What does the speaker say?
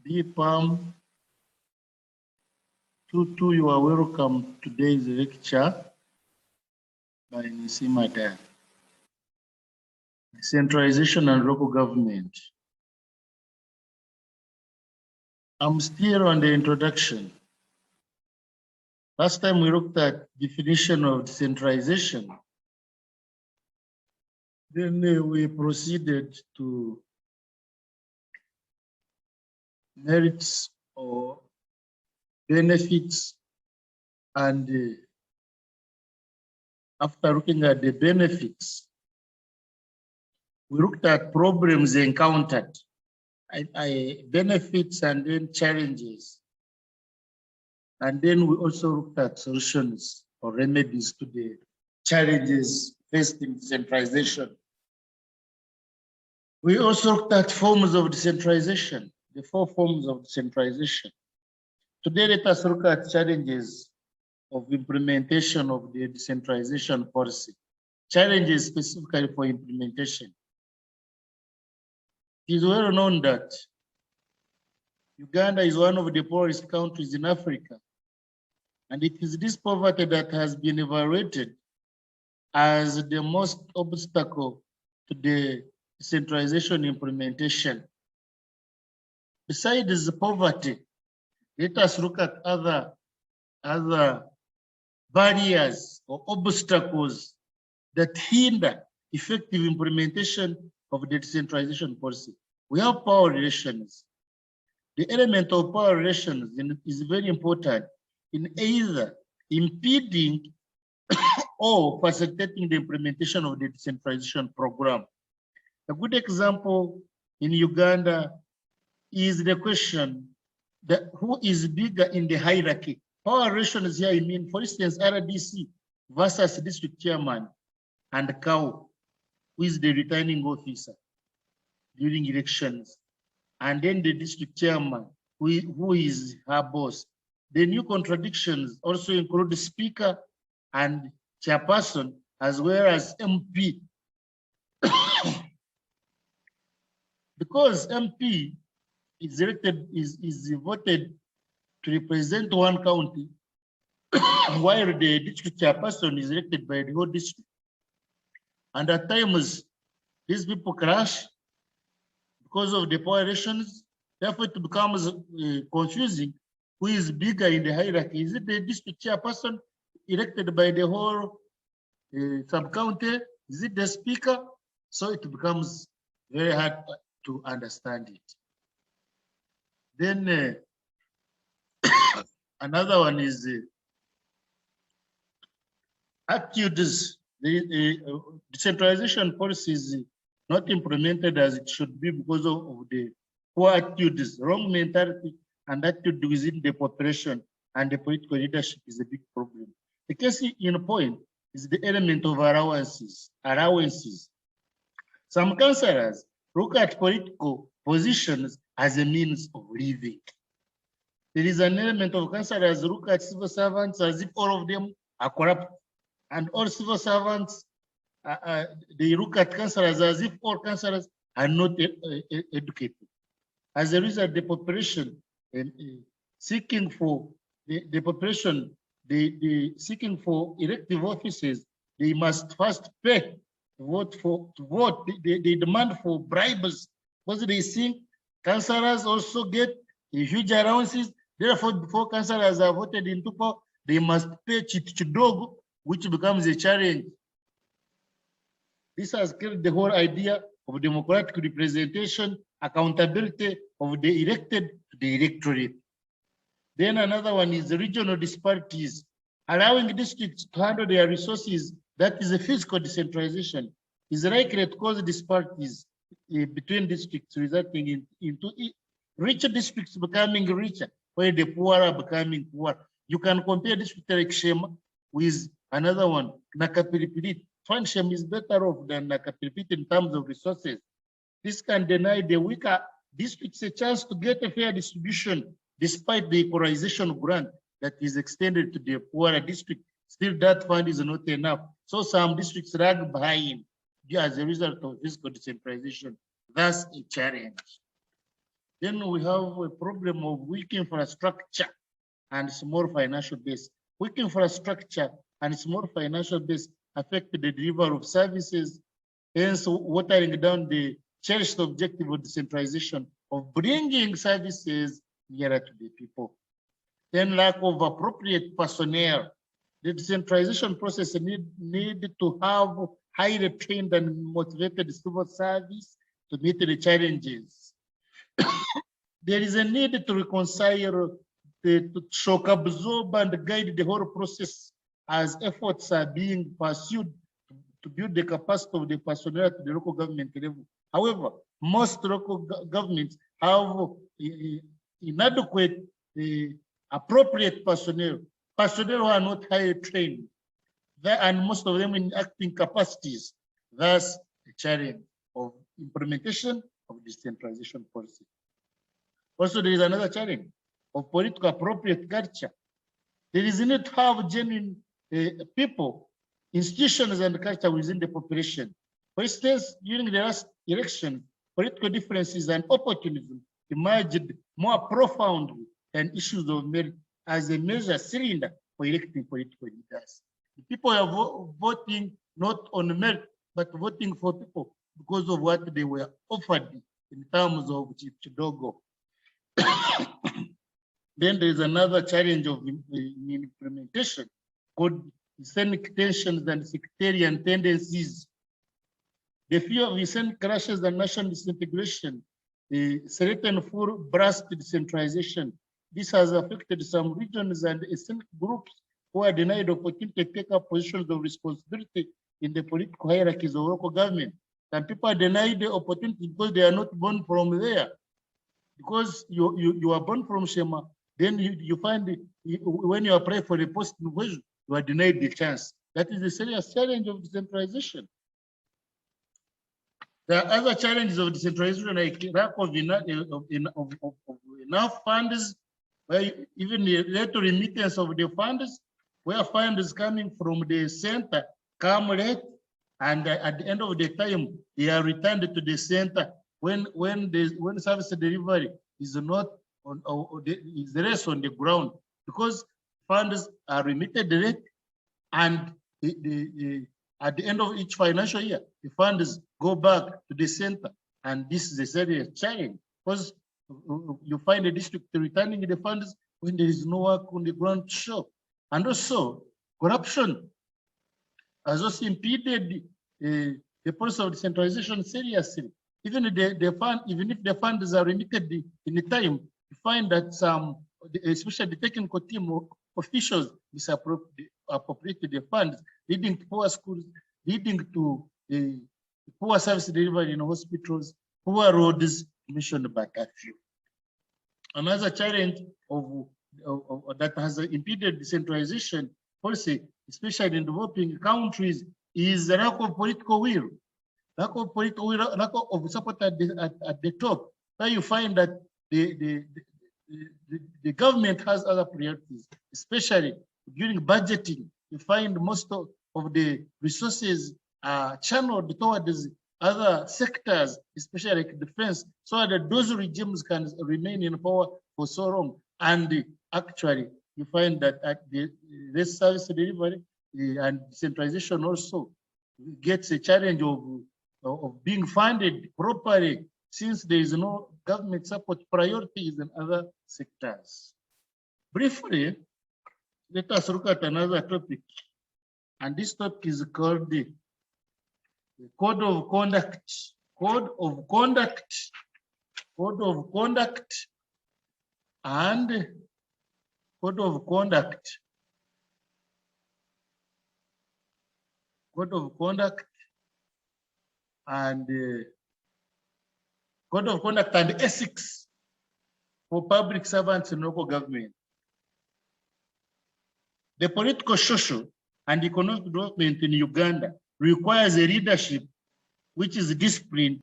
BPAM Tutu, you are welcome to today's lecture by Nisima Daya. Decentralization and local government. I'm still on the introduction. Last time we looked at definition of decentralization. Then we proceeded to merits or benefits, and after looking at the benefits, we looked at problems encountered, benefits and then challenges. And then we also looked at solutions or remedies to the challenges faced in decentralization. We also looked at forms of decentralization, the 4 forms of decentralization. Today, let us look at challenges of implementation of the decentralization policy. Challenges specifically for implementation. It is well known that Uganda is one of the poorest countries in Africa. And it is this poverty that has been evaluated as the most obstacle to the decentralization implementation. Besides the poverty, let us look at other barriers or obstacles that hinder effective implementation of the decentralization policy. We have power relations. The element of power relations is very important in either impeding or facilitating the implementation of the decentralization program. A good example in Uganda is the question that who is bigger in the hierarchy. Power relations here, I mean, for instance, RDC versus district chairman and CAO, who is the returning officer during elections, and then the district chairman, who is her boss. The new contradictions also include the speaker and chairperson, as well as MP. Because MP is elected, is voted to represent one county, while the district chairperson is elected by the whole district. And at times, these people clash because of the power relations. Therefore, it becomes confusing. Who is bigger in the hierarchy? Is it the district chairperson elected by the whole sub-county? Is it the speaker? So it becomes very hard to understand it. Then another one is attitudes. The decentralization policy is not implemented as it should be because of the poor attitudes, wrong mentality, and attitude within the population and the political leadership is a big problem. The case in point is the element of allowances. Some councillors look at political positions as a means of living. There is an element of councillors who look at civil servants as if all of them are corrupt, and all civil servants, they look at councillors as if all councillors are not educated. As a result, the population seeking for the population, seeking for elective offices, they must first pay to vote. They demand for bribes because they think councillors also get huge allowances. Therefore, before councillors are voted into power, they must pay chidogo, which becomes a challenge. This has killed the whole idea of democratic representation, accountability of the elected to the electorate. Then another one is the regional disparities, allowing districts to handle their resources. That is a physical decentralization, is likely to cause disparities between districts, resulting into richer districts becoming richer, while the poor are becoming poor. You can compare district like Shema with another one, Nakapilipili. Shema is better off than Nakapilipili in terms of resources. This can deny the weaker districts a chance to get a fair distribution, despite the equalization grant that is extended to the poorer district. Still, that fund is not enough. So some districts lag behind as a result of fiscal decentralization. That's a challenge. Then we have a problem of weak infrastructure and small financial base. Weak infrastructure and small financial base affect the delivery of services, hence watering down the cherished objective of decentralization of bringing services nearer to the people. Then lack of appropriate personnel. The decentralization process need to have highly trained and motivated civil service to meet the challenges. There is a need to reconcile, to shock absorb and guide the whole process as efforts are being pursued to build the capacity of the personnel at the local government level. However, most local governments have inadequate, appropriate personnel who are not highly trained, and most of them in acting capacities. Thus, the challenge of implementation of decentralization policy. Also, there is another challenge of political appropriate culture. There is a need to have genuine people, institutions, and culture within the population. For instance, during the last election, political differences and opportunism emerged more profoundly than issues of merit as a major cylinder for electing political leaders. The people are voting not on merit, but voting for people because of what they were offered in terms of Chidogo. Then there is another challenge of implementation called ethnic tensions and sectarian tendencies. The fear of ethnic clashes and national disintegration, certain full blast decentralization. This has affected some regions and ethnic groups who are denied opportunity to take up positions of responsibility in the political hierarchies of local government. Some people are denied the opportunity because they are not born from there. Because you are born from Shema, then you find when you apply for a post in Gweju, you are denied the chance. That is a serious challenge of decentralization. There are other challenges of decentralization, like lack of enough funds, where even the rate of remittance of the funds, where funds coming from the center come late, and at the end of the time, they are returned to the center when service delivery is not on, is less on the ground, because funds are remitted late, and at the end of each financial year, the funds go back to the center, and this is a serious challenge because you find a district returning the funds when there is no work on the ground to show. And also, corruption has also impeded the process of decentralization seriously. Even if the funds are remitted in the time, you find that some, especially the technical team of officials, misappropriated the funds, leading to poor schools, leading to poor service delivery in hospitals, poor roads, mentioned by a few. Another challenge that has impeded decentralization policy, especially in developing countries, is the lack of political will. Lack of political will, lack of support at the top. Where you find that the government has other priorities, especially during budgeting. You find most of the resources are channeled towards other sectors, especially like defense, so that those regimes can remain in power for so long. And actually, you find that at this service delivery and decentralization also gets a challenge of being funded properly, since there is no government support priorities in other sectors. Briefly, let us look at another topic, and this topic is called the Code of Conduct. Code of Conduct. Code of Conduct and Code of Conduct. Code of Conduct and Code of Conduct and Ethics for public servants in local government. The political, social, and economic development in Uganda requires a leadership which is disciplined